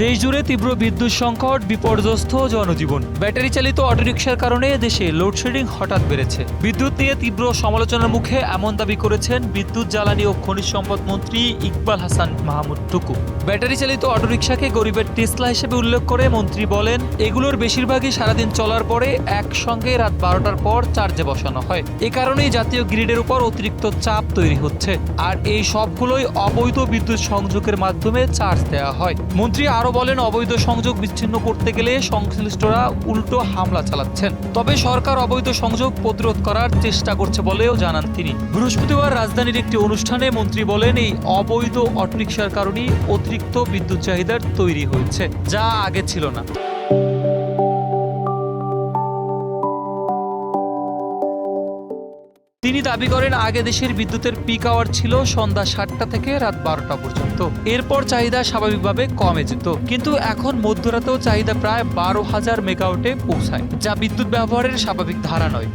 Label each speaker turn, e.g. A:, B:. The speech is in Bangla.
A: দেশজুড়ে তীব্র বিদ্যুৎ সংকট, বিপর্যস্ত জনজীবন। ব্যাটারি চালিত অটোরিকশার কারণে দেশে লোডশেডিং হঠাৎ বেড়েছে। বিদ্যুৎ নিয়ে তীব্র সমালোচনার মুখে এমন দাবি করেছেন বিদ্যুৎ, জ্বালানি ও খনিজ সম্পদ মন্ত্রী ইকবাল হাসান মাহমুদ টুকু। ব্যাটারি চালিত অটোরিকশাকে গরিবের টেসলা হিসেবে উল্লেখ করে মন্ত্রী বলেন, এগুলোর বেশিরভাগই সারাদিন চলার পরে একসঙ্গে রাত 12টার পর চার্জে বসানো হয়। এ কারণেই জাতীয় গ্রিডের উপর অতিরিক্ত চাপ তৈরি হচ্ছে। আর এই সবগুলোই অবৈধ বিদ্যুৎ সংযোগের মাধ্যমে চার্জ দেওয়া হয়। মন্ত্রী আরো বলেন, অবৈধ সংযোগ বিচ্ছিন্ন করতে গেলে সংশ্লিষ্টরা উল্টো হামলা চালাচ্ছেন। তবে সরকার অবৈধ সংযোগ প্রতিরোধ করার চেষ্টা করছে বলেও জানান তিনি। বৃহস্পতিবার রাজধানীর একটি অনুষ্ঠানে মন্ত্রী বলেন, এই অবৈধ অটোরিকশার কারণেই অতিরিক্ত বিদ্যুৎ চাহিদার তৈরি হয়েছে, যা আগে ছিল না। তিনি দাবি করেন, আগে দেশের বিদ্যুতের পিক আওয়ার ছিল সন্ধ্যা 7টা থেকে রাত 12টা পর্যন্ত। এরপর চাহিদা স্বাভাবিকভাবে কমে যেত, কিন্তু এখন মধ্যরাতেও চাহিদা প্রায় 12,000 মেগাওয়াটে পৌঁছায়, যা বিদ্যুৎ ব্যবহারের স্বাভাবিক ধারা নয়।